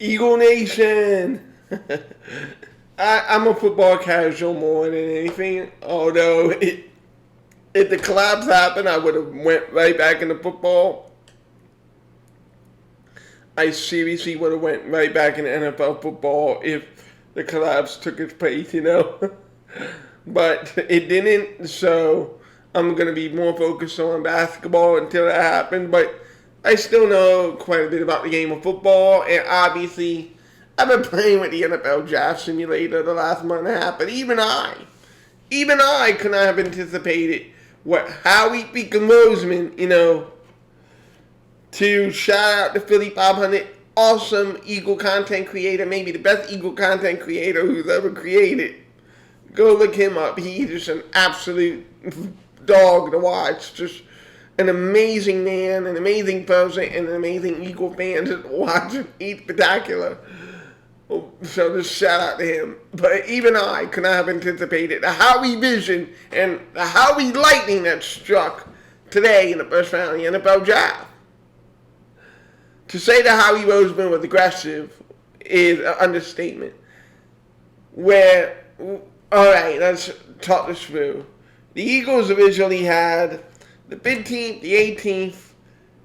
Eagle Nation. I'm a football casual more than anything. Although if the collapse happened, I would have went right back into football. I seriously would have went right back into NFL football if the collapse took its place, But it didn't, so I'm going to be more focused on basketball until that happens. But I still know quite a bit about the game of football, and obviously I've been playing with the NFL Draft Simulator the last month and a half, but even I could not have anticipated what Howie freaking Roseman, to shout out the Philly 500, awesome Eagle content creator, maybe the best Eagle content creator who's ever created. Go look him up. He's just an absolute dog to watch. Just an amazing man, an amazing person, and an amazing Eagle fan to watch him eat spectacular. So just shout out to him. But even I could not have anticipated the Howie vision and the Howie lightning that struck today in the first round of the NFL draft. To say that Howie Roseman was aggressive is an understatement. Alright, let's talk this through. The Eagles originally had the 15th, the 18th,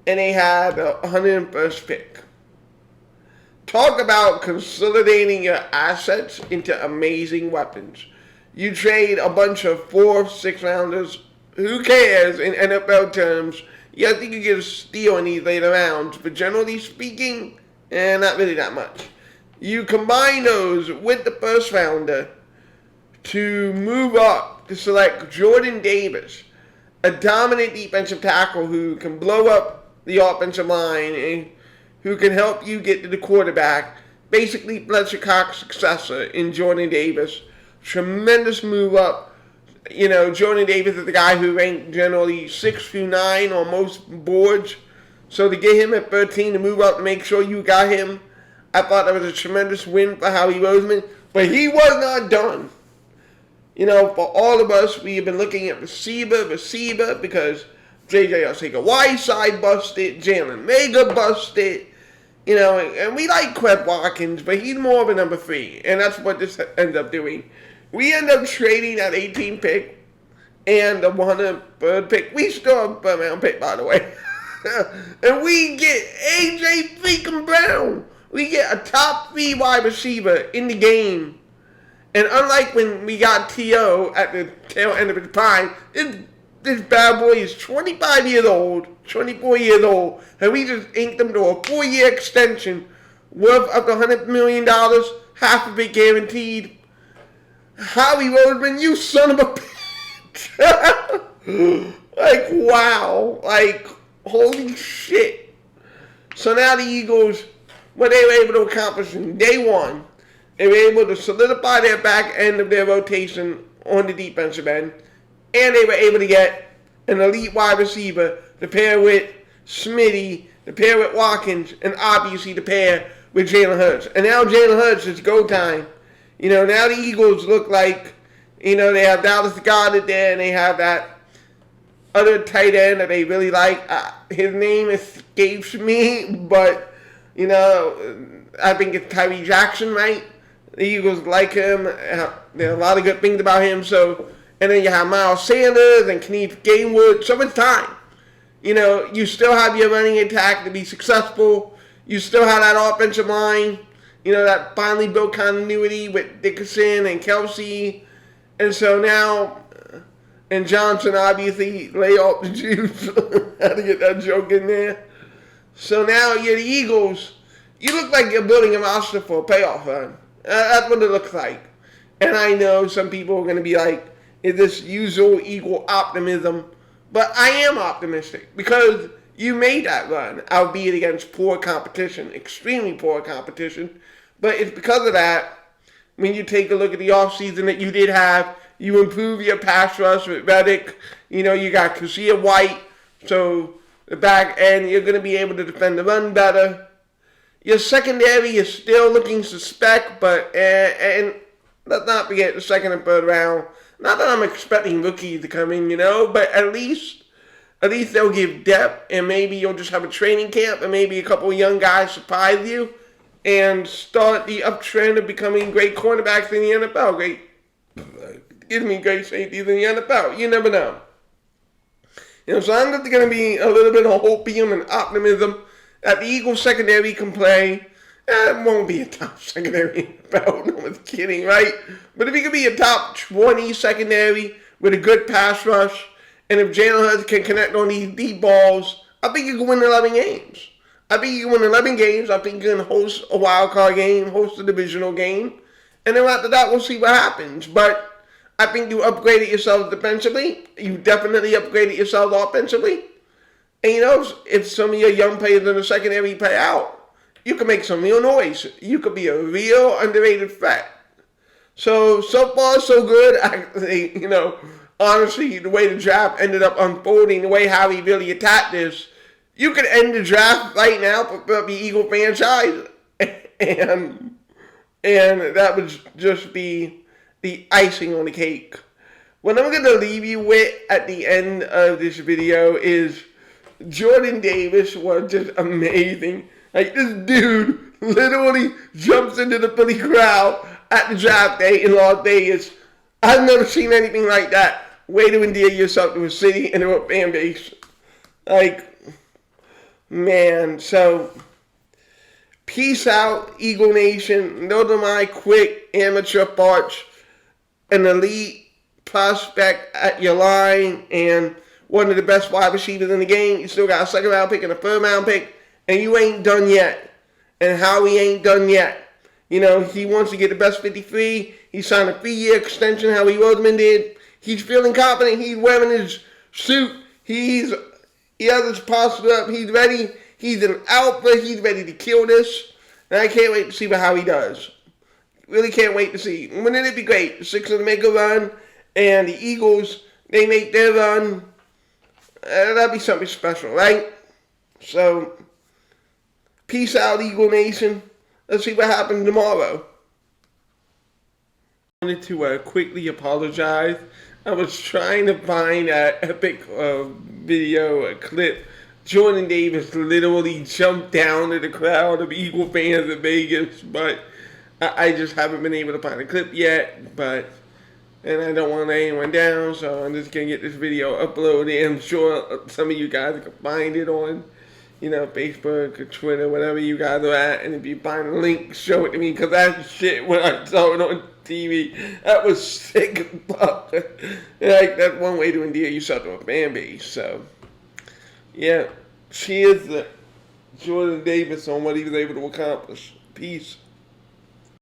and they had the 101st pick. Talk about consolidating your assets into amazing weapons. You trade a bunch of 4th, 6th rounders. Who cares in NFL terms? Yeah, I think you get a steal in these later rounds, but generally speaking, not really that much. You combine those with the first rounder to move up to select Jordan Davis, a dominant defensive tackle who can blow up the offensive line and who can help you get to the quarterback. Basically, Fletcher Cox's successor in Jordan Davis. Tremendous move up. Jordan Davis is the guy who ranked generally 6 through 9 on most boards. So to get him at 13 to move up to make sure you got him, I thought that was a tremendous win for Howie Roseman. But he was not done. For all of us, we have been looking at receiver, because J.J. Arcega-Whiteside busted, Jalen Reagor busted, and we like Quez Watkins, but he's more of a number 3, and that's what this ended up doing. We end up trading that 18 pick and the 103rd pick. We still have a first-round pick, by the way. And we get A.J. freaking Brown. We get a top 3 wide receiver in the game. And unlike when we got T.O. at the tail end of his prime, this bad boy is 25 years old, 24 years old, and we just inked him to a 4-year extension worth up to $100 million, half of it guaranteed. Howie Roseman, you son of a bitch. Wow. Holy shit. So now the Eagles, what they were able to accomplish in day one, they were able to solidify their back end of their rotation on the defensive end, and they were able to get an elite wide receiver to pair with Smitty, to pair with Watkins, and obviously to pair with Jalen Hurts. And now Jalen Hurts, it's go time. Now the Eagles look like, they have Dallas Goedert there, and they have that other tight end that they really like. His name escapes me, but, I think it's Tyree Jackson, right? The Eagles like him. There are a lot of good things about him. So, and then you have Miles Sanders and Kenneth Gainwood. So it's time. You still have your running attack to be successful. You still have that offensive line. That finally built continuity with Dickerson and Kelsey. And so now, and Johnson obviously lay off the juice. Had to get that joke in there. So now you're the Eagles. You look like you're building a roster for a payoff run. That's what it looks like. And I know some people are going to be like, is this usual Eagle optimism? But I am optimistic because you made that run, albeit against poor competition, extremely poor competition. But it's because of that, when you take a look at the offseason that you did have, you improve your pass rush with Reddick. You got Kazia White. So the back end, you're going to be able to defend the run better. Your secondary is still looking suspect, but and let's not forget the second and third round. Not that I'm expecting rookies to come in, but at least they'll give depth, and maybe you'll just have a training camp, and maybe a couple of young guys surprise you. and start the uptrend of becoming great cornerbacks in the NFL, great safeties in the NFL. You never know. So I'm going to be a little bit of hopium and optimism that the Eagles secondary can play. It won't be a top secondary. No one's kidding, right? But if he could be a top 20 secondary with a good pass rush, and if Jalen Hurts can connect on these deep balls, I think you can win 11 games. I think you can win 11 games. I think you can host a wild card game, host a divisional game. And then after that, we'll see what happens. But I think you upgraded yourself defensively. You definitely upgraded yourself offensively. And if some of your young players in the secondary play out, you can make some real noise. You could be a real underrated threat. So far, so good. Honestly, the way the draft ended up unfolding, the way Harry really attacked this, you could end the draft right now for the Eagle franchise. And that would just be the icing on the cake. What I'm going to leave you with at the end of this video is Jordan Davis was just amazing. Like, this dude literally jumps into the Philly crowd at the draft day in Las Vegas. I've never seen anything like that. Way to endear yourself to a city and to a fan base. Like, man, so peace out, Eagle Nation. Those are my quick amateur thoughts. An elite prospect at your line and one of the best wide receivers in the game. You still got a second round pick and a third round pick, and you ain't done yet. And Howie ain't done yet. He wants to get the best 53. He signed a 3-year extension, Howie Roseman did. He's feeling confident. He's wearing his suit. He has his posture up. He's ready. He's an alpha. He's ready to kill this. And I can't wait to see how he does. Really can't wait to see. Wouldn't it be great? The Sixers make a run, and the Eagles, they make their run. That'd be something special, right? So, peace out, Eagle Nation. Let's see what happens tomorrow. I wanted to quickly apologize. I was trying to find an epic video, a clip. Jordan Davis literally jumped down to the crowd of Eagle fans in Vegas, but I just haven't been able to find a clip yet. And I don't want to let anyone down, so I'm just going to get this video uploaded. I'm sure some of you guys can find it on Facebook or Twitter, whatever you guys are at. And if you find a link, show it to me, because that shit, when I saw it on TV, that was sick. Like, that's one way to endear yourself to a fan base. So, yeah, cheers to Jordan Davis on what he was able to accomplish. Peace.